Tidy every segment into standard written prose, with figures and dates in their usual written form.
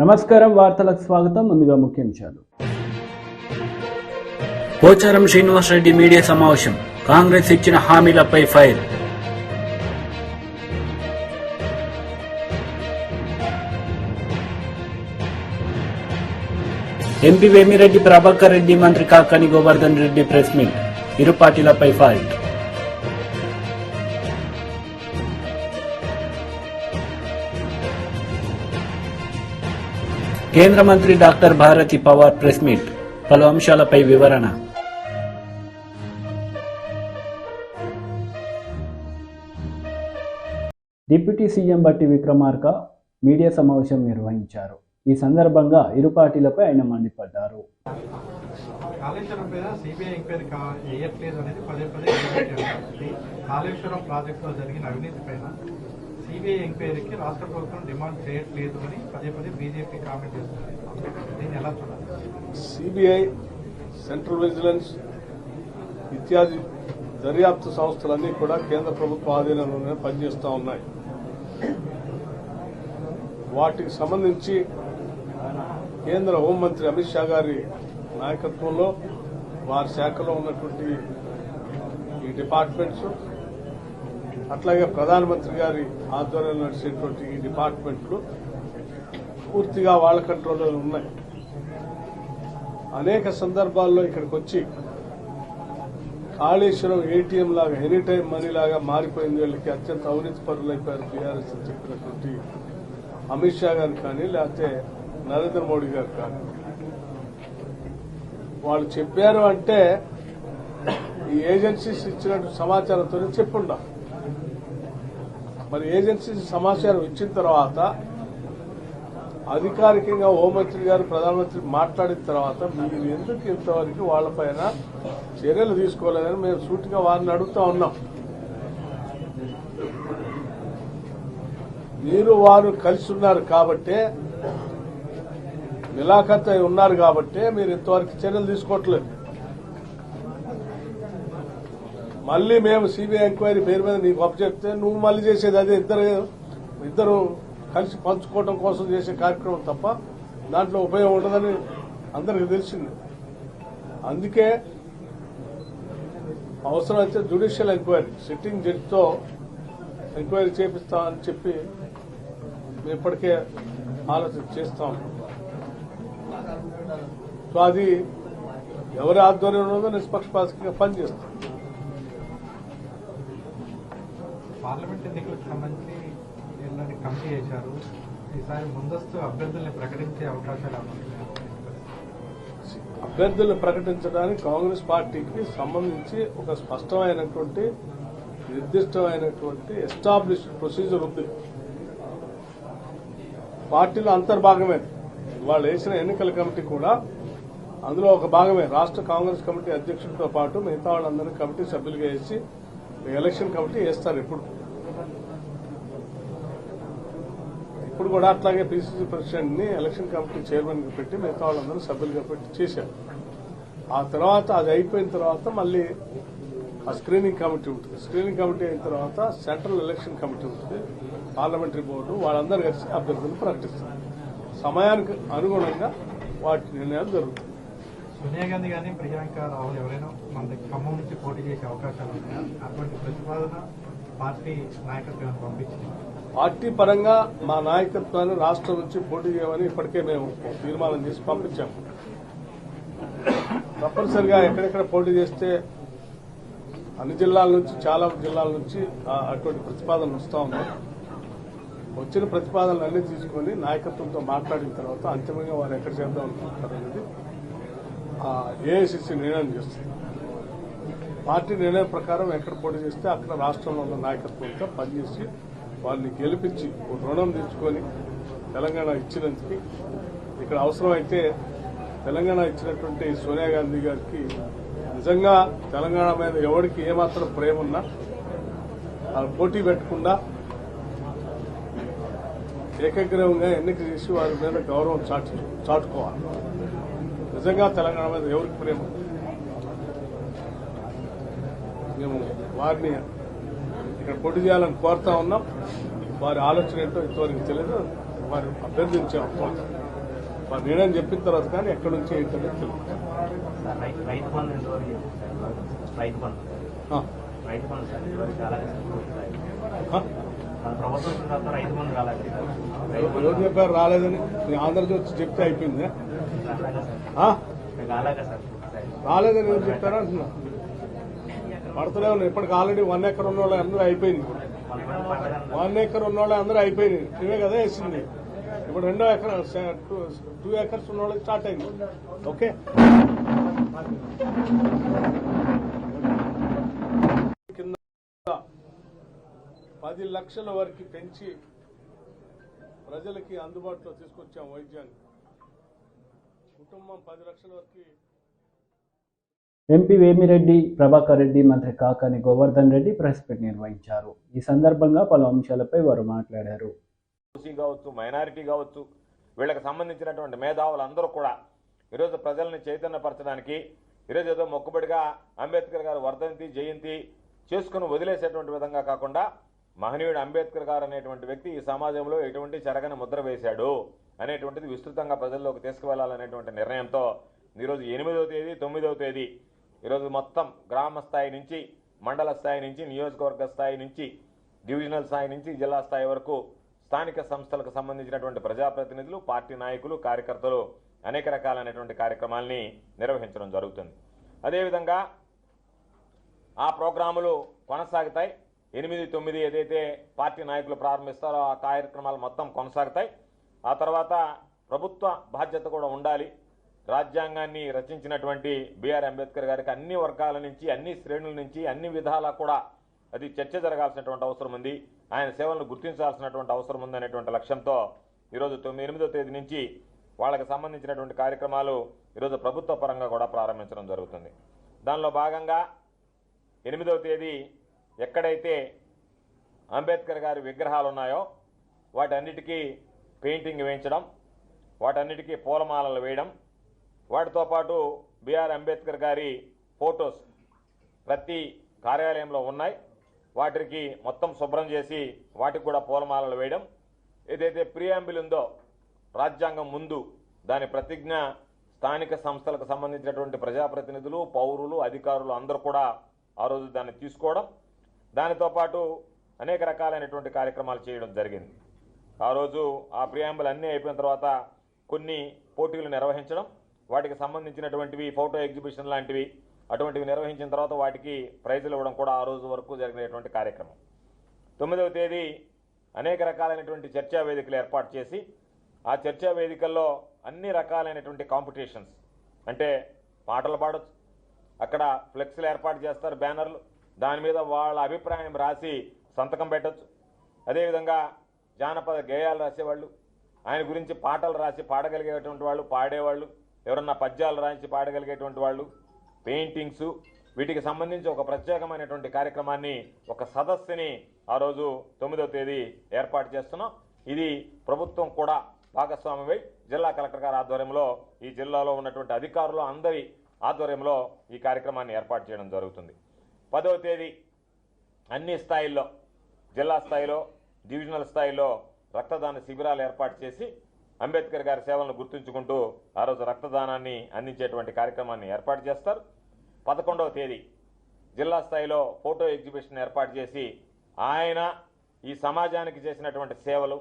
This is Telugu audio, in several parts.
నమస్కారం వార్తలకు స్వాగతం. ముందుగా ముఖ్యాంశాలు. పోచారం శ్రీనివాసరెడ్డి మీడియా సమావేశం. కాంగ్రెస్ ఇచ్చిన హామీలపై ఫైర్. ఎంపీ వేమిరెడ్డి ప్రభాకర్ రెడ్డి, మంత్రి కాకాని గోవర్ధన్ రెడ్డి ప్రెస్ మీట్. ఇరు పార్టీలపై ఫైట్. కేంద్ర మంత్రి doctor Bharati Pawar press meet. పలు అంశాలపై వివరణ. డిప్యూటీ సీఎం బట్టి విక్రమార్క మీడియా సమావేశం నిర్వహించారు. ఈ సందర్భంగా ఇరు పార్టీలపై ఆయన మండిపడ్డారు. కాళేశ్వరం మీద సిబిఐ ఎంక్వైరీ చేయట్లేదు అనేది పదే పదే కాళేశ్వరం ప్రాజెక్టులో జరిగిన అవినీతి పైన సిబిఐ ఎంక్వైరీకి రాష్ట్ర ప్రభుత్వం డిమాండ్ చేయట్లేదు అని పదే పదే బీజేపీ కామెంట్ చేస్తుంది. దీన్ని ఎలా చూడాలి? సిబిఐ, సెంట్రల్ విజిలెన్స్ ఇత్యాది దర్యాప్తు సంస్థలన్నీ కూడా కేంద్ర ప్రభుత్వ ఆధీనంలోనే పనిచేస్తూ ఉన్నాయి. వాటికి సంబంధించి కేంద్ర హోంమంత్రి అమిత్ షా గారి నాయకత్వంలో వారి శాఖలో ఉన్నటువంటి ఈ డిపార్ట్మెంట్స్, అట్లాగే ప్రధానమంత్రి గారి ఆధ్వర్యంలో నడిచేటువంటి ఈ డిపార్ట్మెంట్లు పూర్తిగా వాళ్ళ కంట్రోల్లో ఉన్నాయి. అనేక సందర్భాల్లో ఇక్కడికి వచ్చి కాళేశ్వరం ఏటీఎం లాగా, ఎనీ టైం మనీ లాగా మారిపోయింది, వీళ్ళకి అత్యంత అవినీతి పరులైపోయారు బీఆర్ఎస్ అని చెప్పినటువంటి అమిత్ షా గారు కానీ, లేకపోతే నరేంద్ర మోడీ గారు కానీ, వాళ్ళు చెప్పారు అంటే ఈ ఏజెన్సీస్ ఇచ్చినట్టు సమాచారంతో చెప్పుండా. మరి ఏజెన్సీస్ సమాచారం ఇచ్చిన తర్వాత అధికారికంగా హోంమంత్రి గారు, ప్రధానమంత్రి మాట్లాడిన తర్వాత మీరు ఎందుకు ఇంతవరకు వాళ్లపైన చర్యలు తీసుకోలేదని మేము సూటిగా వారిని అడుగుతా ఉన్నాం. మీరు వారు కలిసి ఉన్నారు కాబట్టే, మిలాఖత్ అయి ఉన్నారు కాబట్టే మీరు ఇంతవరకు చర్యలు తీసుకోవట్లేదు. మళ్లీ మేము సిబిఐ ఎంక్వైరీ పేరు మీద నీకు అప్పచెప్తే నువ్వు మళ్లీ చేసేది అదే, ఇద్దరు కలిసి పంచుకోవడం కోసం చేసే కార్యక్రమం తప్ప దాంట్లో ఉపయోగం ఉండదని అందరికీ తెలిసింది. అందుకే అవసరమైతే జ్యుడిషియల్ ఎంక్వైరీ, సిట్టింగ్ జడ్జితో ఎంక్వైరీ చేపిస్తామని చెప్పి మేము ఇప్పటికే ఆలోచన చేస్తాం. సో అది ఎవరి ఆధ్వర్యంలో నిష్పక్షపాతంగా పనిచేస్తాం. పార్లమెంట్ ఎన్నికలకు సంబంధించి ఎలాంటి కమిటీ చేశారు? ఈసారి ముందస్తు అభ్యర్థుల్ని ప్రకటించే అవకాశాలు ఉన్నాయి? అభ్యర్థులను ప్రకటించడానికి కాంగ్రెస్ పార్టీకి సంబంధించి ఒక స్పష్టమైనటువంటి, నిర్దిష్టమైనటువంటి ఎస్టాబ్లిష్డ్ ప్రొసీజర్ ఉంది. పార్టీలో అంతర్భాగమే. వాళ్ళు వేసిన ఎన్నికల కమిటీ కూడా అందులో ఒక భాగమే. రాష్ట్ర కాంగ్రెస్ కమిటీ అధ్యక్షుడితో పాటు మిగతా వాళ్ళందరినీ కమిటీ సభ్యులుగా వేసి ఎలక్షన్ కమిటీ వేస్తారు. ఇప్పుడు కూడా అట్లాగే పీసీసీ ప్రెసిడెంట్ ని ఎలక్షన్ కమిటీ చైర్మన్ గా పెట్టి మిగతా వాళ్ళందరూ సభ్యులుగా పెట్టి చేశారు. ఆ తర్వాత అది అయిపోయిన తర్వాత మళ్లీ ఆ స్క్రీనింగ్ కమిటీ ఉంటుంది. స్క్రీనింగ్ కమిటీ అయిన తర్వాత సెంట్రల్ ఎలక్షన్ కమిటీ ఉంటుంది, పార్లమెంటరీ బోర్డు, వాళ్ళందరూ కలిసి అభ్యర్థులను ప్రకటిస్తారు. సమయానికి అనుగుణంగా వాటి నిర్ణయాలు జరుగుతాయి. సోనియా గాంధీ కానీ, ప్రియాంక, రాహుల్ ఎవరైనా మన ఖమ్మం నుంచి పోటీ చేసే అవకాశాలు ఉన్నాయా? అటువంటి ప్రతిపాదన పార్టీ నాయకత్వాన్ని పంపించింది. పార్టీ పరంగా మా నాయకత్వాన్ని రాష్ట్రం నుంచి పోటీ చేయమని ఇప్పటికే మేము తీర్మానం చేసి పంపించాము. తప్పనిసరిగా ఎక్కడెక్కడ పోటీ చేస్తే అన్ని జిల్లాల నుంచి, చాలా జిల్లాల నుంచి అటువంటి ప్రతిపాదనలు వస్తూ ఉన్నాయి. వచ్చిన ప్రతిపాదనలన్నీ తీసుకుని నాయకత్వంతో మాట్లాడిన తర్వాత అంతిమంగా వారు ఎక్కడ చేద్దాం అనుకుంటారు అనేది ఏఐసిసి నిర్ణయం చేస్తుంది. పార్టీ నిర్ణయం ప్రకారం ఎక్కడ పోటీ చేస్తే అక్కడ రాష్ట్రంలో ఉన్న నాయకత్వంతో పనిచేసి వారిని గెలిపించి రుణం తెచ్చుకొని తెలంగాణ ఇచ్చినందుకు, ఇక్కడ అవసరమైతే తెలంగాణ ఇచ్చినటువంటి సోనియా గాంధీ గారికి నిజంగా తెలంగాణ మీద ఎవరికి ఏమాత్రం ప్రేమ ఉన్నా పోటీ పెట్టకుండా ఏకగ్రీవంగా ఎన్నిక చేసి వారి మీద గౌరవం చాటుకోవాలి. నిజంగా తెలంగాణ మీద ఎవరికి ప్రేమ, మేము వారిని ఇక్కడ పోటీ చేయాలని కోరుతా ఉన్నాం. వారి ఆలోచన ఏంటో ఇంతవరకు తెలియదు. వారు అభ్యర్థించారు. వారు నేనేం చెప్పిన తర్వాత కానీ ఎక్కడి నుంచి ఏంటనే తెలియదు. రైతు బంధు ఎంతవరకు చేస్తారు సార్? రైతు బంధు సార్ ఇదివరకు అలాగే మన ప్రభుత్వం వచ్చిన తర్వాత రైతు బంధు రాలేదు సార్. ఎవరు చెప్పారు రాలేదని? మీ ఆంధ్రజ్యోతి వచ్చి చెప్తే అయిపోయిందా? అలాగా సార్ రాలేదని ఎవరు చెప్పారా అంటున్నా. పడతలే ఉన్నాయి. ఇప్పటికి ఆల్రెడీ 1 ఎకర్ ఉన్న వాళ్ళు అందరూ అయిపోయింది. 1 ఎకర్ ఉన్న వాళ్ళు అందరూ అయిపోయినాయి. ఇవే కదా వేసింది. ఇప్పుడు 2 ఎకర్ 2 ఎకర్స్ ఉన్న వాళ్ళకి స్టార్ట్ అయింది. ఓకే, కింద 10 లక్షల వరకు పెంచి ప్రజలకి అందుబాటులో తీసుకొచ్చాం వైద్యాన్ని. కుటుంబం 10 లక్షల వరకు. ఎంపీ వేమిరెడ్డి ప్రభాకర్ రెడ్డి, మంత్రి కాకాని గోవర్ధన్ రెడ్డి ప్రెస్ మీట్ నిర్వహించారు. ఈ సందర్భంగా పలు అంశాలపై వారు మాట్లాడారు. కావచ్చు, మైనారిటీ కావచ్చు, వీళ్ళకి సంబంధించినటువంటి మేధావులందరూ కూడా ఈరోజు ప్రజల్ని చైతన్యపరచడానికి ఈరోజు ఏదో మొక్కుబడిగా అంబేద్కర్ గారు వర్ధంతి జయంతి చేసుకుని వదిలేసేటువంటి విధంగా కాకుండా మహనీయుడు అంబేద్కర్ గారు అనేటువంటి వ్యక్తి ఈ సమాజంలో ఎటువంటి చెరగని ముద్ర వేశాడు అనేటువంటిది విస్తృతంగా ప్రజల్లోకి తీసుకువెళ్లాలనేటువంటి నిర్ణయంతో ఈరోజు 8వ తేదీ 9వ తేదీ ఈరోజు మొత్తం గ్రామ స్థాయి నుంచి మండల స్థాయి నుంచి నియోజకవర్గ స్థాయి నుంచి డివిజనల్ స్థాయి నుంచి జిల్లా స్థాయి వరకు స్థానిక సంస్థలకు సంబంధించినటువంటి ప్రజాప్రతినిధులు, పార్టీ నాయకులు, కార్యకర్తలు అనేక రకాలైనటువంటి కార్యక్రమాల్ని నిర్వహించడం జరుగుతుంది. అదేవిధంగా ఆ ప్రోగ్రాములు కొనసాగుతాయి. 8, 9 ఏదైతే పార్టీ నాయకులు ప్రారంభిస్తారో ఆ కార్యక్రమాలు మొత్తం కొనసాగుతాయి. ఆ తర్వాత ప్రభుత్వ బాధ్యత కూడా ఉండాలి. రాజ్యాంగాన్ని రచించినటువంటి బిఆర్ అంబేద్కర్ గారికి అన్ని వర్గాల నుంచి, అన్ని శ్రేణుల నుంచి, అన్ని విధాలా కూడా అది చర్చ జరగాల్సినటువంటి అవసరం ఉంది. ఆయన సేవలను గుర్తించాల్సినటువంటి అవసరం ఉంది అనేటువంటి లక్ష్యంతో ఈరోజు 8వ తేదీ నుంచి వాళ్ళకి సంబంధించినటువంటి కార్యక్రమాలు ఈరోజు ప్రభుత్వ పరంగా కూడా ప్రారంభించడం జరుగుతుంది. దానిలో భాగంగా 8వ తేదీ ఎక్కడైతే అంబేద్కర్ గారి విగ్రహాలు ఉన్నాయో వాటన్నిటికీ పెయింటింగ్ వేయించడం, వాటన్నిటికీ పూలమాలలు వేయడం, వాటితో పాటు బిఆర్ అంబేద్కర్ గారి ఫొటోస్ ప్రతి కార్యాలయంలో ఉన్నాయి. వాటికి మొత్తం శుభ్రం చేసి వాటికి కూడా పూలమాలలు వేయడం. ఏదైతే ప్రియాంబుల్ ఉందో రాజ్యాంగం ముందు దాని ప్రతిజ్ఞ స్థానిక సంస్థలకు సంబంధించినటువంటి ప్రజాప్రతినిధులు, పౌరులు, అధికారులు అందరూ కూడా ఆ రోజు దాన్ని తీసుకోవడం, దానితో పాటు అనేక రకాలైనటువంటి కార్యక్రమాలు చేయడం జరిగింది. ఆ రోజు ఆ ప్రియాంబుల్ అన్నీ అయిపోయిన తర్వాత కొన్ని పోటీలు నిర్వహించడం, వాటికి సంబంధించినటువంటివి ఫోటో ఎగ్జిబిషన్ లాంటివి అటువంటివి నిర్వహించిన తర్వాత వాటికి ప్రైజులు ఇవ్వడం కూడా ఆ రోజు వరకు జరిగినటువంటి కార్యక్రమం. 9వ తేదీ అనేక రకాలైనటువంటి చర్చా వేదికలు ఏర్పాటు చేసి ఆ చర్చా వేదికల్లో అన్ని రకాలైనటువంటి కాంపిటీషన్స్, అంటే పాటలు పాడొచ్చు, అక్కడ ఫ్లెక్స్లు ఏర్పాటు చేస్తారు, బ్యానర్లు, దాని మీద వాళ్ళ అభిప్రాయం రాసి సంతకం పెట్టచ్చు. అదేవిధంగా జానపద గేయాలు రాసేవాళ్ళు, ఆయన గురించి పాటలు రాసి పాడగలిగేటువంటి వాళ్ళు, పాడేవాళ్ళు, ఎవరన్నా పద్యాలు రాసి పాడగలిగేటువంటి వాళ్ళు, పెయింటింగ్స్, వీటికి సంబంధించి ఒక ప్రత్యేకమైనటువంటి కార్యక్రమాన్ని, ఒక సదస్సుని ఆ రోజు 9వ తేదీ ఏర్పాటు చేస్తున్నాం. ఇది ప్రభుత్వం కూడా భాగస్వామ్యమై జిల్లా కలెక్టర్ గారి ఆధ్వర్యంలో ఈ జిల్లాలో ఉన్నటువంటి అధికారులు అందరి ఆధ్వర్యంలో ఈ కార్యక్రమాన్ని ఏర్పాటు చేయడం జరుగుతుంది. 10వ తేదీ అన్ని స్థాయిల్లో, జిల్లా స్థాయిలో, డివిజనల్ స్థాయిలో రక్తదాన శిబిరాలు ఏర్పాటు చేసి అంబేద్కర్ గారి సేవలను గుర్తుంచుకుంటూ ఆ రోజు రక్తదానాన్ని అందించేటువంటి కార్యక్రమాన్ని ఏర్పాటు చేస్తారు. 11వ తేదీ జిల్లా స్థాయిలో ఫోటో ఎగ్జిబిషన్ ఏర్పాటు చేసి ఆయన ఈ సమాజానికి చేసినటువంటి సేవలు,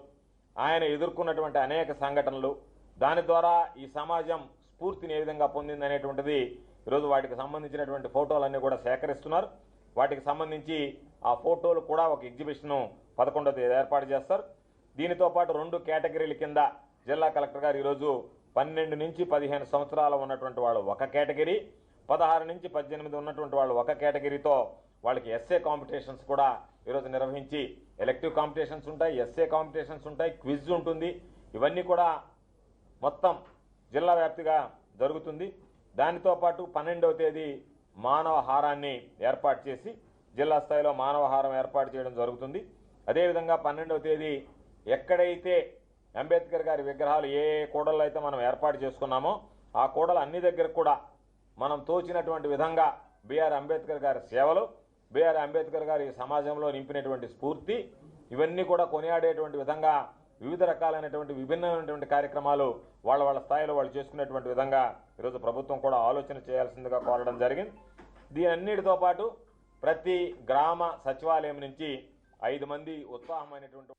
ఆయన ఎదుర్కొన్నటువంటి అనేక సంఘటనలు, దాని ద్వారా ఈ సమాజం స్ఫూర్తిని ఏ విధంగా పొందిందనేటువంటిది ఈరోజు వాటికి సంబంధించినటువంటి ఫోటోలన్నీ కూడా సేకరిస్తున్నారు. వాటికి సంబంధించి ఆ ఫోటోలు కూడా ఒక ఎగ్జిబిషన్ 11వ తేదీ ఏర్పాటు చేస్తారు. దీనితో పాటు 2 కేటగిరీల కింద జిల్లా కలెక్టర్ గారు ఈరోజు 12 నుంచి 15 సంవత్సరాలు ఉన్నటువంటి వాళ్ళు ఒక కేటగిరీ, 16 నుంచి 18 ఉన్నటువంటి వాళ్ళు ఒక కేటగిరీతో వాళ్ళకి ఎస్ఏ కాంపిటీషన్స్ కూడా ఈరోజు నిర్వహించి, ఎలెక్టివ్ కాంపిటీషన్స్ ఉంటాయి, ఎస్ఏ కాంపిటీషన్స్ ఉంటాయి, క్విజ్ ఉంటుంది. ఇవన్నీ కూడా మొత్తం జిల్లా వ్యాప్తిగా జరుగుతుంది. దానితో పాటు 12వ తేదీ మానవ హారాన్ని ఏర్పాటు చేసి జిల్లా స్థాయిలో మానవ హారం ఏర్పాటు చేయడం జరుగుతుంది. అదేవిధంగా 12వ తేదీ ఎక్కడైతే అంబేద్కర్ గారి విగ్రహాలు ఏ కూడల్లో అయితే మనం ఏర్పాటు చేసుకున్నామో ఆ కూడలు అన్ని దగ్గర కూడా మనం తోచినటువంటి విధంగా బిఆర్ అంబేద్కర్ గారి సేవలు, బిఆర్ అంబేద్కర్ గారి సమాజంలో నింపినటువంటి స్ఫూర్తి, ఇవన్నీ కూడా కొనియాడేటువంటి విధంగా వివిధ రకాలైనటువంటి విభిన్నమైనటువంటి కార్యక్రమాలు వాళ్ళ స్థాయిలో వాళ్ళు చేసుకునేటువంటి విధంగా ఈరోజు ప్రభుత్వం కూడా ఆలోచన చేయాల్సిందిగా కోరడం జరిగింది. దీని అన్నిటితో పాటు ప్రతి గ్రామ సచివాలయం నుంచి 5 మంది ఉత్సాహమైనటువంటి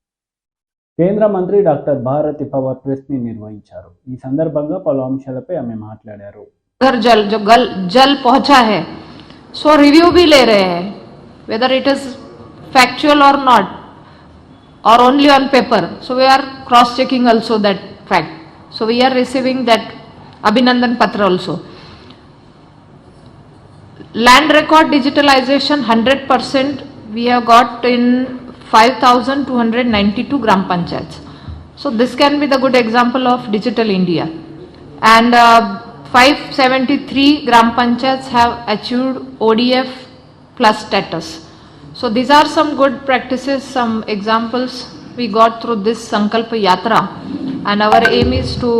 కేంద్ర మంత్రి డాక్టర్ భారతి పవార్ ప్రెస్ ని నిర్వహించారు. ఈ సందర్భంగా పలు అంశాలపై ఆమె మాట్లాడారు. जल पहुंचा है सो रिव्यू भी ले रहे हैं whether it is factual or not or only on paper, so we are cross checking also that fact, so we are receiving that abhinandan patra also. Land record digitalization 100% we have got in 5292 gram panchayats, so this can be the good example of digital India. And 573 gram panchayats have achieved ODF plus status. So these are some good practices, some examples we got through this Sankalpa Yatra, and our aim is to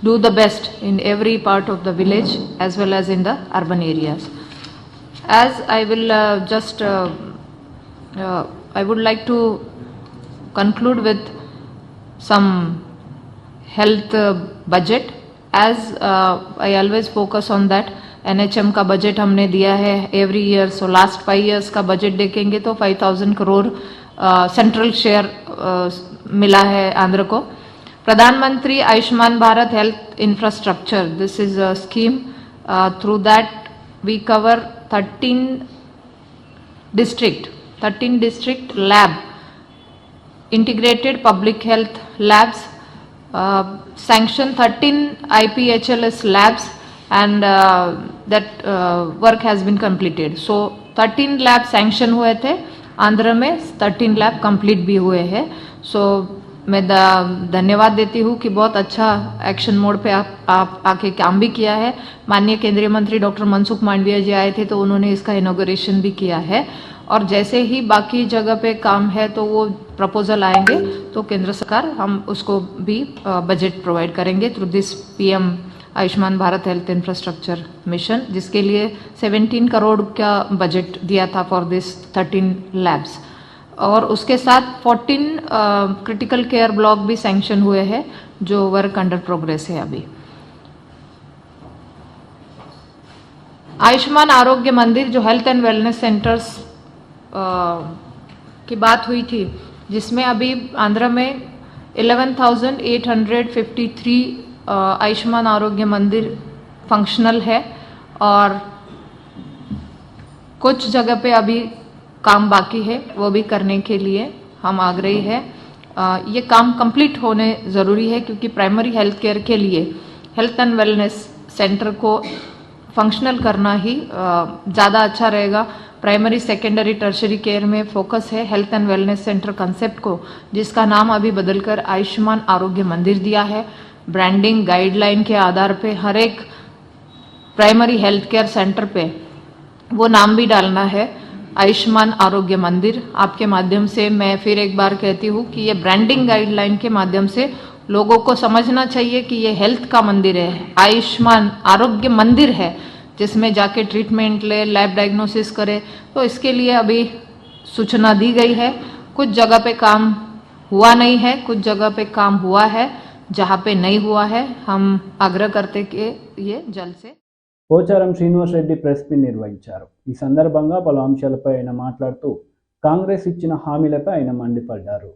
do the best in every part of the village as well as in the urban areas. As I will I would like to conclude with some health budget. As I always focus on that, NHM का बजट हमने दिया है every year, so last 5 years का बजट देखेंगे तो 5000 करोड़ सेंट्रल शेयर मिला है आंध्र को. प्रधानमंत्री Ayushman Bharat health infrastructure, this is a scheme, through that we cover 13 district lab, integrated public health labs, sanction 13 IPHLS labs, and that work has been completed. So 13 lab sanction हुए थे आंध्र में, 13 लैब कंप्लीट भी हुए हैं. सो मैं धन्यवाद देती हूँ कि बहुत अच्छा एक्शन मोड पे आप आके काम भी किया है. माननीय केंद्रीय मंत्री डॉक्टर मनसुख मांडविया जी आए थे तो उन्होंने इसका इनॉग्रेशन भी किया है, और जैसे ही बाकी जगह पे काम है तो वो प्रपोजल आएंगे तो केंद्र सरकार हम उसको भी बजट प्रोवाइड करेंगे through this PM Ayushman Bharat health infrastructure mission, जिसके लिए 17 करोड़ का बजट दिया था फॉर दिस 13 लैब्स. और उसके साथ 14 क्रिटिकल केयर ब्लॉक भी सैंक्शन हुए हैं जो वर्क अंडर प्रोग्रेस है अभी. आयुष्मान आरोग्य मंदिर जो हेल्थ एंड वेलनेस सेंटर्स की बात हुई थी, जिसमें अभी आंध्र में 11,853 आयुष्मान आरोग्य मंदिर फंक्शनल है, और कुछ जगह पे अभी काम बाकी है, वो भी करने के लिए हम आग्रही है. ये काम कंप्लीट होने ज़रूरी है क्योंकि प्राइमरी हेल्थ केयर के लिए हेल्थ एंड वेलनेस सेंटर को फंक्शनल करना ही ज़्यादा अच्छा रहेगा. प्राइमरी सेकेंडरी टर्शरी केयर में फोकस है health and wellness centre concept को, जिसका नाम अभी बदलकर आयुष्मान आरोग्य मंदिर दिया है. ब्रांडिंग गाइडलाइन के आधार पे हर एक प्राइमरी हेल्थ केयर सेंटर पे वो नाम भी डालना है आयुष्मान आरोग्य मंदिर. आपके माध्यम से मैं फिर एक बार कहती हूँ कि ये ब्रांडिंग गाइडलाइन के माध्यम से लोगों को समझना चाहिए कि ये हेल्थ का मंदिर है, आयुष्मान आरोग्य मंदिर है, जिसमें जाके ट्रीटमेंट ले, लैब डायग्नोसिस करे. तो इसके लिए अभी सूचना दी गई है. कुछ जगह पे काम हुआ नहीं है, कुछ जगह पे काम हुआ है. जहाँ पे नहीं हुआ है हम आग्रह करते कि ये जल्द से. పోచారం శ్రీనివాస్ రెడ్డి ప్రెస్ మీట్ నిర్వహించారు. ఈ సందర్భంగా పలు అంశాలపై ఆయన మాట్లాడుతూ కాంగ్రెస్ ఇచ్చిన హామీలపై ఆయన మండిపడ్డారు.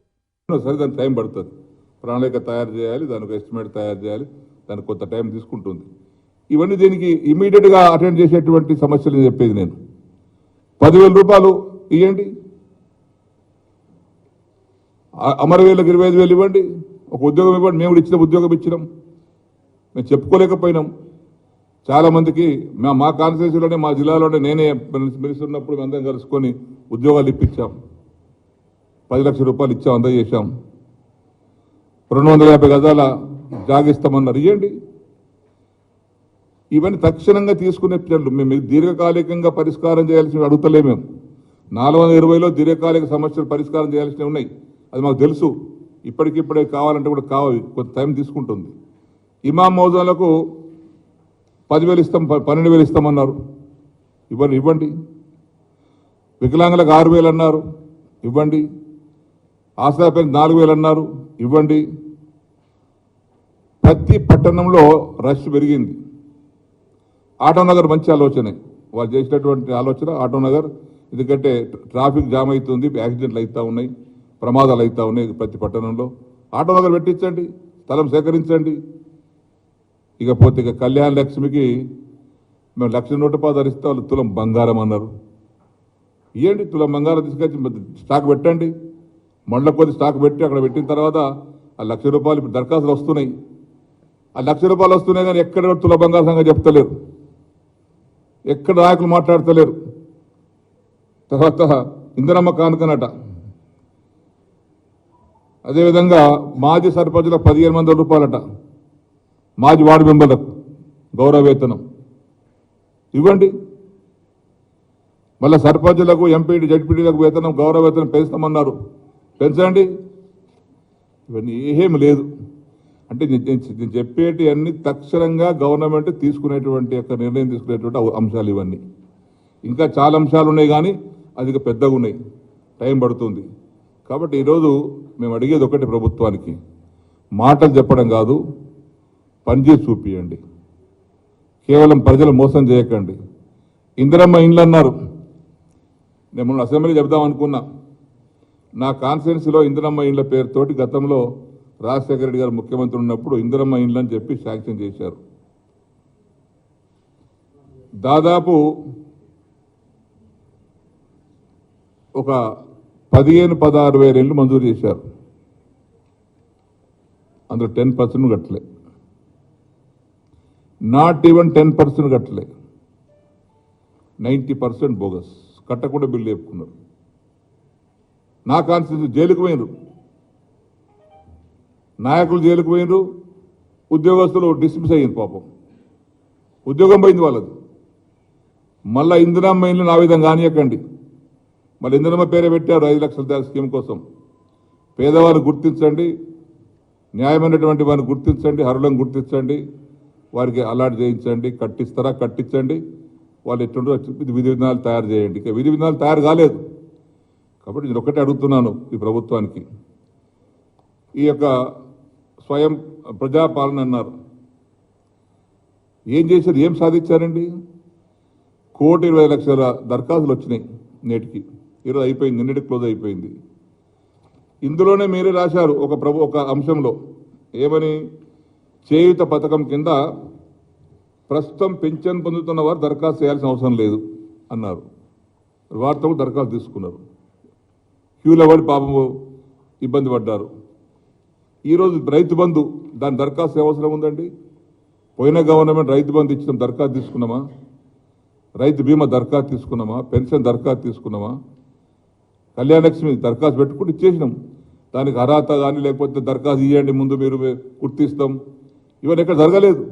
సరే, దానికి టైం పడుతుంది, ప్రణాళిక తయారు చేయాలి, దానికి ఎస్టిమేట్ తయారు చేయాలి, దానికి కొంత టైం తీసుకుంటుంది. ఇవన్నీ దీనికి ఇమీడియట్గా అటెండ్ చేసేటువంటి సమస్యలు చెప్పేది నేను. 10,000 రూపాయలు ఇవ్వండి, అమరవీరులకు 25,000 ఇవ్వండి, ఒక ఉద్యోగం ఇవ్వండి. మేము ఇచ్చిన ఉద్యోగం ఇచ్చినాం, మేము చెప్పుకోలేకపోయినాం. చాలామందికి మా కాన్స్టిట్యూన్సీలోనే, మా జిల్లాలోనే నేనే మినిస్టర్ ఉన్నప్పుడు అందరం కలుసుకొని ఉద్యోగాలు ఇప్పించాం. 10 లక్షల రూపాయలు ఇచ్చాం, అందజేశాం. 250 గజాల జాగిస్తామన్నారు, ఇవ్వండి. ఇవన్నీ తక్షణంగా తీసుకునే చర్యలు. మేము దీర్ఘకాలికంగా పరిష్కారం చేయాల్సినవి అడుగుతలే. మేము 420లో దీర్ఘకాలిక సమస్యలు పరిష్కారం చేయాల్సినవి ఉన్నాయి, అది మాకు తెలుసు. ఇప్పటికిప్పుడే కావాలంటే కూడా కావాలి, కొంత టైం తీసుకుంటుంది. ఇమాం మౌజాలకు 10,000 ఇస్తాం, 12,000 ఇస్తామన్నారు, ఇవ్వండి. వికలాంగులకు 6,000 అన్నారు, ఇవ్వండి. ఆసరా 4,000 అన్నారు, ఇవ్వండి. ప్రతి పట్టణంలో రష్ పెరిగింది. ఆటోనగర్ మంచి ఆలోచనే, వాళ్ళు చేసినటువంటి ఆలోచన ఆటోనగర్. ఎందుకంటే ట్రాఫిక్ జామ్ అవుతుంది, యాక్సిడెంట్లు అవుతూ ఉన్నాయి, ప్రమాదాలు అవుతూ ఉన్నాయి ప్రతి పట్టణంలో. ఆటోనగర్ పెట్టించండి, స్థలం సేకరించండి. ఇకపోతే ఇక కళ్యాణ లక్ష్మికి మేము 1,00,000 నోటు ధరిస్తే వాళ్ళు తులం బంగారం అన్నారు. ఇవ్వండి, తులం బంగారం తీసుకొచ్చి స్టాక్ పెట్టండి. మండల కొద్ది స్టాక్ పెట్టి అక్కడ పెట్టిన తర్వాత ఆ ₹1,00,000 ఇప్పుడు దరఖాస్తులు వస్తున్నాయి. ఆ ₹1,00,000 వస్తున్నాయి కానీ ఎక్కడ తుల బంగారం సంగతి చెప్తలేరు, ఎక్కడ నాయకులు మాట్లాడతలేరు. తర్వాత ఇందిరమ్మ కానుకనట. అదేవిధంగా మాజీ సర్పంచులకు ₹15,000 మాజీ వార్డు మెంబర్లకు గౌరవ వేతనం ఇవ్వండి. మళ్ళీ సర్పంచులకు, ఎంపీటీ, జడ్పీటీలకు వేతనం, గౌరవ వేతనం పెంచుతామన్నారు, పెంచండి. ఇవన్నీ ఏమీ లేదు. అంటే నేను చెప్పేటి అన్ని తక్షణంగా గవర్నమెంట్ తీసుకునేటువంటి యొక్క నిర్ణయం తీసుకునేటువంటి అంశాలు ఇవన్నీ. ఇంకా చాలా అంశాలు ఉన్నాయి కానీ అది పెద్దగా ఉన్నాయి, టైం పడుతుంది. కాబట్టి ఈరోజు మేము అడిగేది ఒకటి, ప్రభుత్వానికి మాటలు చెప్పడం కాదు, పనిచేసి చూపియండి. కేవలం ప్రజలు మోసం చేయకండి. ఇందిరమ్మ ఇండ్లు అన్నారు, నేను మొన్న అసెంబ్లీ చెప్దాం అనుకున్నా. నా కాన్స్టిట్యున్సీలో ఇందిరమ్మ ఇండ్ల పేరుతోటి గతంలో రాజశేఖర రెడ్డి గారు ముఖ్యమంత్రి ఉన్నప్పుడు ఇందిరమ్మ ఇండ్లు అని చెప్పి శాంక్షన్ చేశారు. దాదాపు ఒక 15-16 వేల ఇళ్ళు మంజూరు చేశారు. అందులో 10% కట్టలే, నాట్ ఈవెన్ 10% కట్టలే, 90% బోగస్, కట్టకుండా బిల్లు చెప్పుకున్నారు. నా కాన్స్టిట్యూన్సీ జైలుకు పోయినరు, నాయకులు జైలుకు పోయినరు, ఉద్యోగస్తులు డిస్మిస్ అయ్యారు. పాపం ఉద్యోగం పోయింది వాళ్ళది. మళ్ళా ఇందిరమ్మ ఇల్లు నా విధంగా కానియకండి. మళ్ళీ ఇందిరమ్మ పేరే పెట్టారు 5 లక్షల స్కీమ్ కోసం. పేదవాళ్ళు గుర్తించండి, న్యాయమైనటువంటి వారిని గుర్తించండి, అర్హులను గుర్తించండి, వారికి అలాట్ చేయించండి. కట్టిస్తారా కట్టించండి, వాళ్ళు ఎట్లుండో విధి విధానాలు తయారు చేయండి. ఇక విధి విధానాలు తయారు కాలేదు. కాబట్టి నేను ఒకటే అడుగుతున్నాను ఈ ప్రభుత్వానికి, ఈ యొక్క స్వయం ప్రజాపాలన అన్నారు, ఏం చేశారు, ఏం సాధించారండి? 1,20,00,000 దరఖాస్తులు వచ్చినాయి నేటికి. ఈరోజు అయిపోయింది, నిన్నటికి క్లోజ్ అయిపోయింది. ఇందులోనే మీరే రాశారు ఒక అంశంలో ఏమని, చేయూత పథకం కింద ప్రస్తుతం పెన్షన్ పొందుతున్న వారు దరఖాస్తు చేయాల్సిన అవసరం లేదు అన్నారు. వారితో దరఖాస్తు తీసుకున్నారు, క్యూలో పడి పాపం ఇబ్బంది పడ్డారు. ఈరోజు రైతు బంధు, దాని దరఖాస్తు అవసరం ఉందండి? పోయిన గవర్నమెంట్ రైతు బంధు ఇచ్చిన దరఖాస్తు తీసుకున్నామా? రైతు బీమా దరఖాస్తు తీసుకున్నామా? పెన్షన్ దరఖాస్తు తీసుకున్నామా? కళ్యాణ లక్ష్మి దరఖాస్తు పెట్టుకుంటూ ఇచ్చేసినాం. దానికి అర్హత కానీ లేకపోతే దరఖాస్తు ఇవ్వండి ముందు మీరు గుర్తిస్తాం, ఇవన్నీ ఎక్కడ జరగలేదు.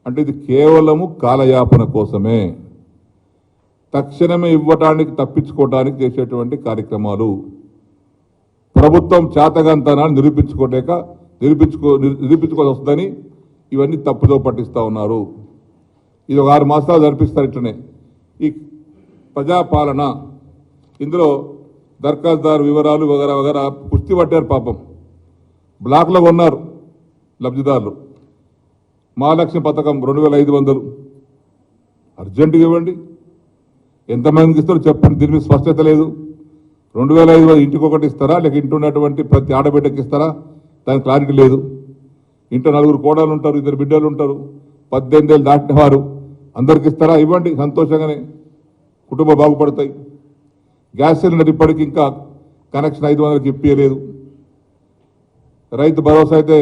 అంటే ఇది కేవలము కాలయాపన కోసమే, తక్షణమే ఇవ్వటానికి తప్పించుకోవడానికి చేసేటువంటి కార్యక్రమాలు. ప్రభుత్వం చేతగంతనాన్ని నిరూపించుకోవాల్సి వస్తుందని ఇవన్నీ తప్పుదో పట్టిస్తూ ఉన్నారు. ఇది ఒక 6 మాసాలు జరిపిస్తారు ఇట్లనే ఈ ప్రజాపాలన. ఇందులో దరఖాస్తుదారు వివరాలు వగరా వగరా కుస్తీ పట్టారు. పాపం బ్లాక్లో కొన్నారు లబ్ధిదారులు. మహాలక్ష్మి పథకం 2,500 అర్జెంటుగా ఇవ్వండి. ఎంతమందికి ఇస్తారో చెప్పండి, దీని మీద స్పష్టత లేదు. 2,500 ఇంటికి ఒకటి ఇస్తారా, లేక ఇంటి ఉన్నటువంటి ప్రతి ఆడబిడ్డకి ఇస్తారా, దానికి క్లారిటీ లేదు. ఇంట్లో 4 కోడలు ఉంటారు, 2 బిడ్డలు ఉంటారు, 18 ఏళ్ళు దాటిన వారు, అందరికి ఇస్తారా? ఇవ్వండి, సంతోషంగానే కుటుంబం బాగుపడతాయి. గ్యాస్ సిలిండర్ ఇప్పటికి ఇంకా కనెక్షన్ 500కి ఇప్పించలేదు. రైతు భరోసా అయితే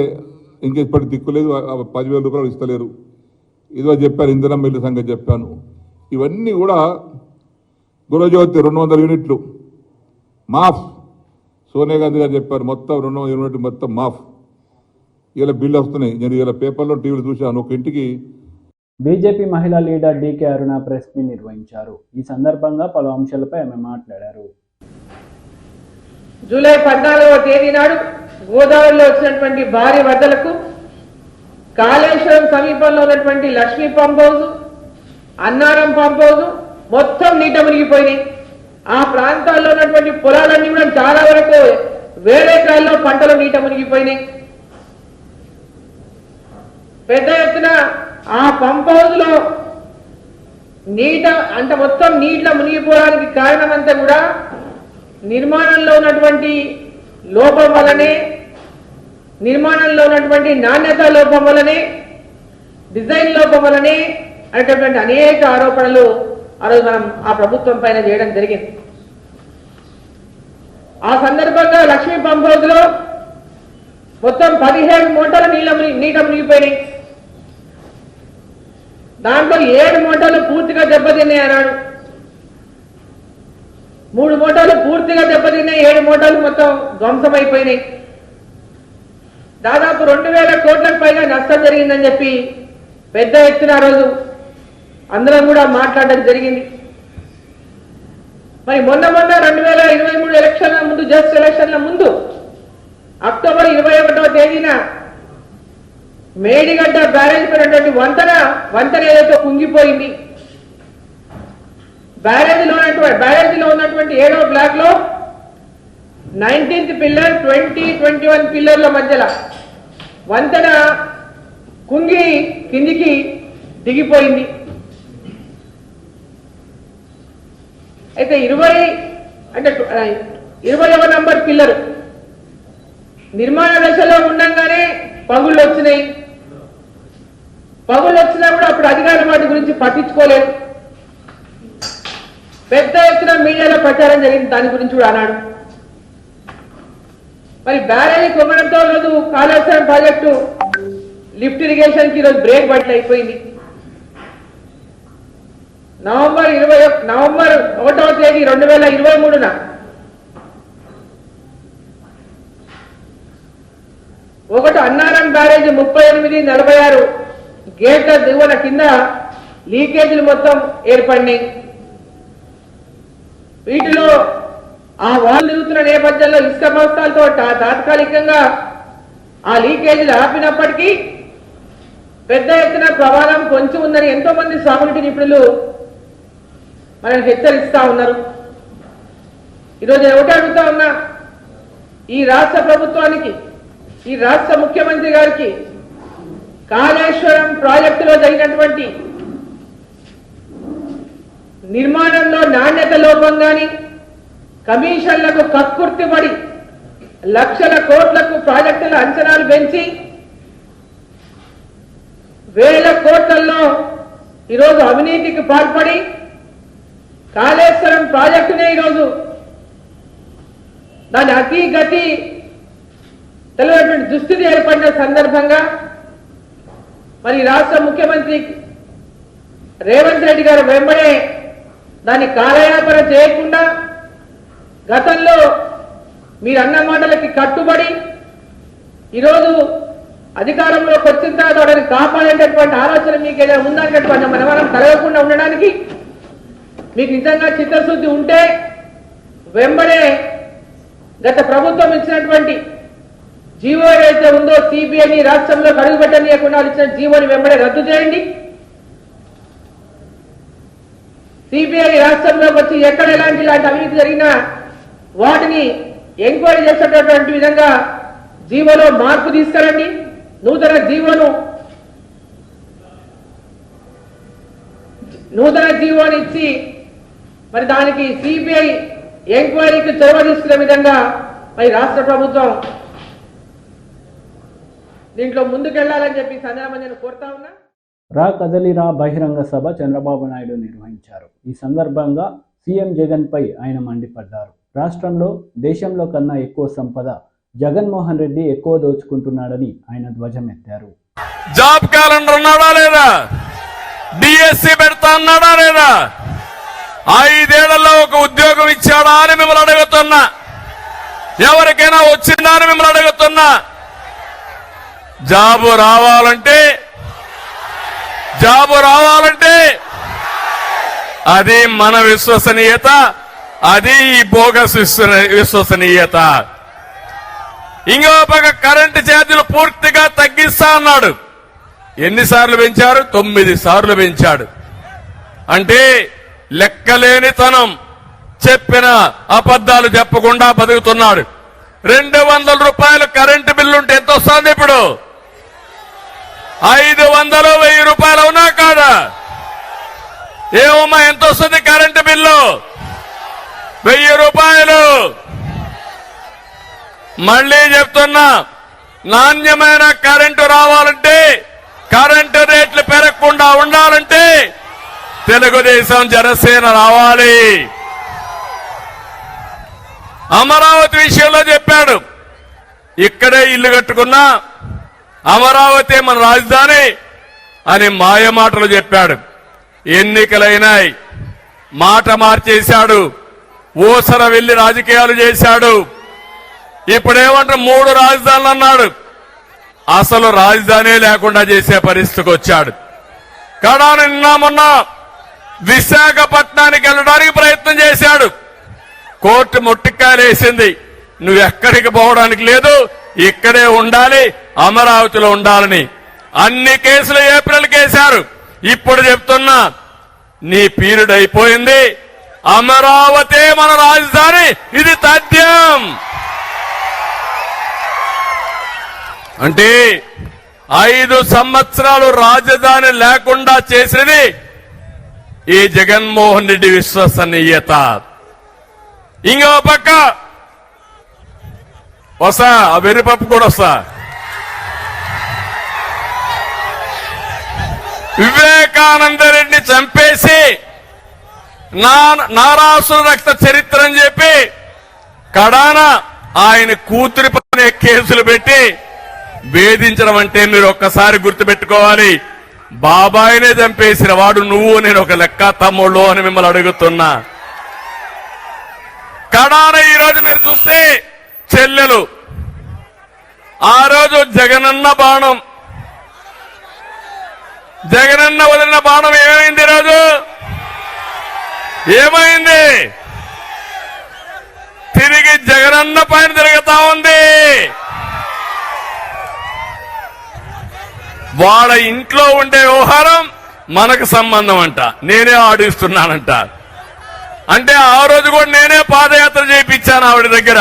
ఇంక ఇప్పటికి దిక్కులేదు, 10,000 రూపాయలు ఇస్తలేరు. ఇదిగో చెప్పాను, ఇంధనం బిల్లు సంగతి చెప్పాను. ఇవన్నీ కూడా గృహజ్యోతి 200 యూనిట్లు మాఫ్, సోనియా గాంధీ గారు చెప్పారు, మొత్తం 200 యూనిట్లు మొత్తం మాఫ్. ఇలా బిల్లు వస్తున్నాయి. నేను ఇలా పేపర్లో టీవీలో చూశాను. ఒక ఇంటికి బీజేపీ మహిళా లీడర్ డీకే అరుణ ప్రెస్ మీట్ నిర్వహించారు. ఈ సందర్భంగా పలు అంశాలపై ఆమె మాట్లాడారు. జూలై 14వ తేదీ నాడు గోదావరిలో వచ్చినటువంటి భారీ వరదలకు కాళేశ్వరం సమీపంలో ఉన్నటువంటి Lakshmi pump house, Annaram pump house మొత్తం నీట మునిగిపోయినాయి. ఆ ప్రాంతాల్లో ఉన్నటువంటి పొలాలన్నీ కూడా చాలా వరకు వేల ఎకరాల్లో పంటలు నీట మునిగిపోయినాయి. పెద్ద ఎత్తున ఆ పంప్ హౌస్ లో నీట అంటే మొత్తం నీటిలో మునిగిపోవడానికి కారణమంతా కూడా నిర్మాణంలో ఉన్నటువంటి లోపం వల్లనే, నిర్మాణంలో ఉన్నటువంటి నాణ్యత లోపం వల్లనే, డిజైన్ లోపం వల్లనే అనేటటువంటి అనేక ఆరోపణలు ఆ రోజు మనం ఆ ప్రభుత్వం పైన చేయడం జరిగింది. ఆ సందర్భంగా లక్ష్మీ పంప్ హౌస్ లో మొత్తం 17 మోటార్లు నీట మునిగిపోయినాయి. దాంట్లో 7 మోటార్లు పూర్తిగా దెబ్బతిన్నాయి అన్నాడు. 3 మోటార్లు పూర్తిగా దెబ్బతిన్నాయి, 7 మోటార్లు మొత్తం ధ్వంసమైపోయినాయి. దాదాపు 2000 కోట్లకు పైగా నష్టం జరిగిందని చెప్పి పెద్ద ఎత్తున ఆ రోజు అందరం కూడా మాట్లాడడం జరిగింది. మరి మొన్న 2023 ఎలక్షన్ల ముందు, జస్ట్ ఎలక్షన్ల ముందు అక్టోబర్ 21వ తేదీన మేడిగడ్డ బ్యారేజ్ పైనటువంటి వంతెన ఏదైతే కుంగిపోయింది, బ్యారేజీలో ఉన్నటువంటి 7వ బ్లాక్ లో 19th పిల్లర్ 21 పిల్లర్ల మధ్యలో వంతెన కుంగి కిందికి దిగిపోయింది. అయితే 20వ నంబర్ పిల్లరు నిర్మాణ దశలో ఉండగానే పగుళ్ళు వచ్చినాయి. పగుళ్ళు వచ్చినప్పుడు అప్పుడు అధికారులు వాటి గురించి పట్టించుకోలేదు. పెద్ద ఎత్తున మీడియాలో ప్రచారం జరిగింది, దాని గురించి కూడా అన్నాడు. మరి బ్యారేజీ కొమ్మడంతో రోజు కాళేశ్వరం ప్రాజెక్టు లిఫ్ట్ ఇరిగేషన్ కి ఈరోజు బ్రేక్ బట్టలు అయిపోయింది. నవంబర్ 1వ తేదీ 2023న ఒకటి అన్నారం బ్యారేజ్ 38-46 గేట్ల దిగువన కింద లీకేజీలు మొత్తం ఏర్పడినాయి. వీటిలో ఆ వాల్ దిగుతున్న నేపథ్యంలో ఇసుక బస్తాలతో తాత్కాలికంగా ఆ లీకేజీలు ఆపినప్పటికీ పెద్ద ఎత్తున ప్రమాదం కొంచెం ఉందని ఎంతో మంది సాగునీటి నిపుణులు మనకు హెచ్చరిస్తా ఉన్నారు. ఈరోజు నేను ఒకటి అడుగుతా ఉన్నా, ఈ రాష్ట్ర ప్రభుత్వానికి, ఈ రాష్ట్ర ముఖ్యమంత్రి గారికి కాళేశ్వరం ప్రాజెక్టులో జరిగినటువంటి నిర్మాణంలో నాణ్యత లోపం గాని, కమిషన్లకు కక్కుర్తిపడి లక్షల కోట్లకు ప్రాజెక్టుల అంచనాలు పెంచి వేల కోట్లలో ఈరోజు అవినీతికి పాల్పడి కాళేశ్వరం ప్రాజెక్టునే ఈరోజు దాని అతి గతి తెలియనటువంటి దుస్థితి ఏర్పడిన సందర్భంగా మరి రాష్ట్ర ముఖ్యమంత్రి రేవంత్ రెడ్డి గారు వెంబడే దాన్ని కాలయాపన చేయకుండా గతంలో మీరు అన్న మాటలకి కట్టుబడి ఈరోజు అధికారంలోకి వచ్చిన తర్వాత వాటిని కాపాడేటటువంటి ఆలోచన మీకు ఏదైనా ఉందనేటటువంటి మనం కలగకుండా ఉండడానికి మీకు నిజంగా చిత్తశుద్ధి ఉంటే వెంబడే గత ప్రభుత్వం ఇచ్చినటువంటి జీవో ఏదైతే ఉందో సిబిఐని రాష్ట్రంలో అడుగుపెట్టనీయకుండా ఇచ్చిన జీవోని వెంబడే రద్దు చేయండి. సిబిఐ రాష్ట్రంలోకి వచ్చి ఎక్కడ ఇలాంటి అవినీతి జరిగినా వాటిని ఎంక్వైరీ చేసేటటువంటి విధంగా జీవోలో మార్పు తీసుకురండి. నూతన జీవోని ఇచ్చి మరి దానికి సిబిఐ ఎంక్వైరీకి చొరవ తీసుకునే విధంగా మరి రాష్ట్ర ప్రభుత్వం దీంట్లో ముందుకెళ్లాలని చెప్పి సందర్భంగా నేను కోరుతా ఉన్నా. రా కదలిరా బహిరంగ సభ చంద్రబాబు నాయుడు నిర్వహించారు. ఈ సందర్భంగా సీఎం జగన్ పై ఆయన మండిపడ్డారు. రాష్ట్రంలో దేశంలో కన్నా ఎక్కువ సంపద జగన్మోహన్ రెడ్డి ఎక్కువ దోచుకుంటున్నాడని ఆయన ధ్వజమెత్తారు. జాబ్ క్యాలెండర్ ఉన్నాడా లేదా? డిఎస్సి పెడతా అన్నాడా లేదా? 5 ఏళ్లలో ఒక ఉద్యోగం ఇచ్చాడా అని మిమ్మల్ని అడుగుతున్నా. ఎవరికైనా వచ్చిందా అని మిమ్మల్ని అడుగుతున్నా. జాబు రావాలంటే అది మన విశ్వసనీయత, అది ఈ బోగస్ విశ్వసనీయత. ఇంకో పక్క కరెంటు ఛార్జీలు పూర్తిగా తగ్గిస్తా అన్నాడు. ఎన్నిసార్లు పెంచారు? 9 సార్లు పెంచాడు. అంటే లెక్కలేనితనం, చెప్పిన అబద్ధాలు చెప్పకుండా బతుకుతున్నాడు. 200 రూపాయలు కరెంటు బిల్లు ఉంటే ఎంత వస్తుంది ఇప్పుడు? 500, 1000 రూపాయలు అవునా కాదా? ఏమమ్మా ఎంత వస్తుంది కరెంటు బిల్లు? 1000 రూపాయలు. మళ్లీ చెప్తున్నా, నాణ్యమైన కరెంటు రావాలంటే, కరెంటు రేట్లు పెరగకుండా ఉండాలంటే తెలుగుదేశం జనసేన రావాలి. అమరావతి విషయంలో చెప్పాడు, ఇక్కడే ఇల్లు కట్టుకున్నా అమరావతి మన రాజధాని అని మాయమాటలు చెప్పాడు. ఎన్నికలైనాయి, మాట మార్చేశాడు, ఊసర వెళ్లి రాజకీయాలు చేశాడు. ఇప్పుడేమంటే 3 రాజధానులు అన్నాడు. అసలు రాజధాని లేకుండా చేసే పరిస్థితికి వచ్చాడు. కడాన నిన్న మొన్న విశాఖపట్నానికి వెళ్ళడానికి ప్రయత్నం చేశాడు. కోర్టు ముట్టికాయలేసింది, నువ్వెక్కడికి పోవడానికి లేదు, ఇక్కడే ఉండాలి, అమరావతిలో ఉండాలని. అన్ని కేసులు ఏప్రిల్ కేశారు. ఇప్పుడు చెప్తున్నా, నీ పీరియడ్ అయిపోయింది, అమరావతి మన రాజధాని, ఇది తథ్యం. అంటే 5 సంవత్సరాలు రాజధాని లేకుండా చేసినది ఈ జగన్మోహన్ రెడ్డి విశ్వసనీయత. ఇంకో పక్క వస్తా, ఆ వెర్రిపప్పు కూడా వస్తా. వివేకానంద రెడ్డిని చంపేసి నారాసుర రక్త చరిత్ర అని చెప్పి కడాన ఆయన కూతురి పైన కేసులు పెట్టి వేధించడం అంటే మీరు ఒక్కసారి గుర్తుపెట్టుకోవాలి. బాబాయినే చంపేసిన వాడు నువ్వు, నేను ఒక లెక్క తమ్ముళ్ళు అని మిమ్మల్ని అడుగుతున్నా. కడాన ఈ రోజు మీరు చూస్తే చెల్లెలు, ఆ రోజు జగనన్న బాణం, జగనన్న వదిలిన బాణం ఏమైంది? ఈరోజు ఏమైంది? తిరిగి జగనన్న పైన తిరుగుతా ఉంది. వాళ్ళ ఇంట్లో ఉండే వ్యవహారం మనకు సంబంధం అంట, నేనే ఆడిస్తున్నానంట. అంటే ఆ రోజు కూడా నేనే పాదయాత్ర చేయించాను ఆవిడ దగ్గర,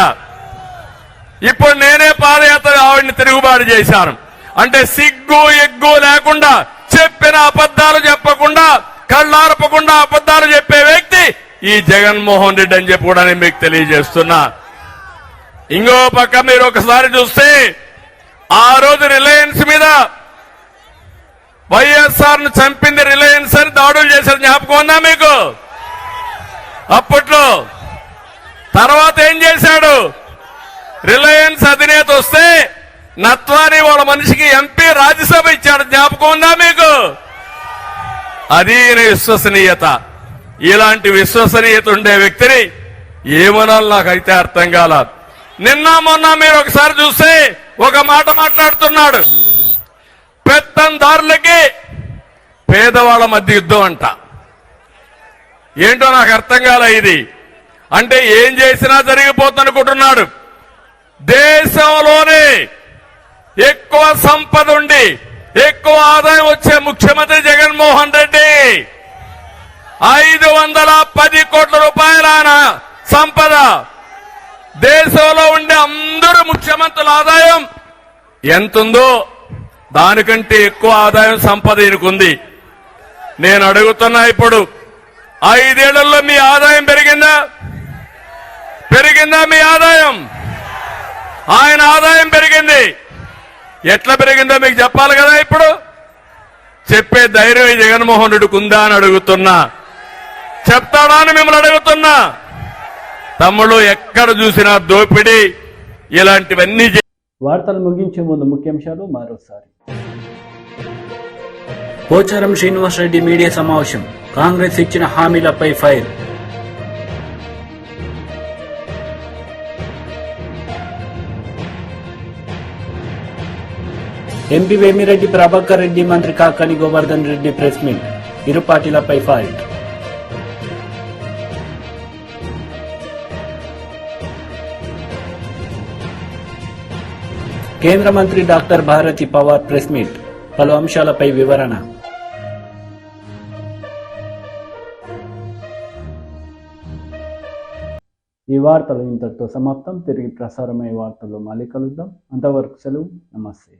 ఇప్పుడు నేనే పాదయాత్ర ఆవిడని తిరుగుబాటు చేశాను. అంటే సిగ్గు ఎగ్గు లేకుండా, చెప్పిన అబద్ధాలు చెప్పకుండా, కళ్ళార్పకుండా అబద్ధాలు చెప్పే వ్యక్తి ఈ జగన్మోహన్ రెడ్డి అని చెప్పి కూడా నేను మీకు తెలియజేస్తున్నా. ఇంకో పక్క మీరు ఒకసారి చూస్తే ఆ రోజు రిలయన్స్ మీద వైఎస్ఆర్ ను చంపింది రిలయన్స్ అని దాడులు చేశారు, జ్ఞాపకం ఉందా మీకు? అప్పట్లో తర్వాత ఏం చేశాడు? రిలయన్స్ అధినేత వస్తే నత్వాని వాళ్ళ మనిషికి ఎంపీ రాజ్యసభ ఇచ్చాడు, జ్ఞాపకం ఉందా మీకు? అది విశ్వసనీయత. ఇలాంటి విశ్వసనీయత ఉండే వ్యక్తిని ఏమనాలి నాకైతే అర్థం కాల. నిన్న మొన్న మీరు ఒకసారి చూస్తే ఒక మాట మాట్లాడుతున్నాడు, పెత్తందారులకి పేదవాళ్ల మధ్య యుద్ధం అంట. ఏంటో నాకు అర్థం కాల ఇది. అంటే ఏం చేసినా జరిగిపోతుందనుకుంటున్నాడు. దేశంలోనే ఎక్కువ సంపద ఉండి ఎక్కువ ఆదాయం వచ్చే ముఖ్యమంత్రి జగన్మోహన్ రెడ్డి. 510 కోట్ల రూపాయల సంపద. దేశంలో ఉండే అందరూ ముఖ్యమంత్రుల ఆదాయం ఎంతుందో దానికంటే ఎక్కువ ఆదాయం సంపద ఈయనకుంది. నేను అడుగుతున్నా, ఇప్పుడు 5 ఏళ్లలో మీ ఆదాయం పెరిగిందా? పెరిగిందా మీ ఆదాయం? ఆయన ఆదాయం పెరిగింది. ఎట్లా పెరిగిందో మీకు చెప్పాలి కదా. ఇప్పుడు చెప్పే ధైర్యం ఈ జగన్మోహన్ రెడ్డికి ఉందా అని అడుగుతున్నా. చెప్తాడా అని మిమ్మల్ని అడుగుతున్నా. తమ్ముళ్ళు, ఎక్కడ చూసినా దోపిడీ, ఇలాంటివన్నీ. వార్తలు ముగించే ముందు ముఖ్యాంశాలు మరోసారి. పోచారం శ్రీనివాసరెడ్డి మీడియా సమావేశం, కాంగ్రెస్ ఇచ్చిన హామీలపై ఫైర్. ఎంపీ వేమిరెడ్డి ప్రభాకర్ రెడ్డి, మంత్రి కాకాని గోవర్ధన్ రెడ్డి ప్రెస్ మీట్, ఇరు పార్టీలపై ఫైట్. కేంద్ర మంత్రి doctor Bharati Pawar press meet, పలు అంశాలపై వివరణ. ఈ వార్తలు ఇంతటితో సమాప్తం. తిరిగి ప్రసారమయ్యే వార్తల్లో మళ్ళీ కలుద్దాం. అంతవరకు సెలవు. నమస్తే.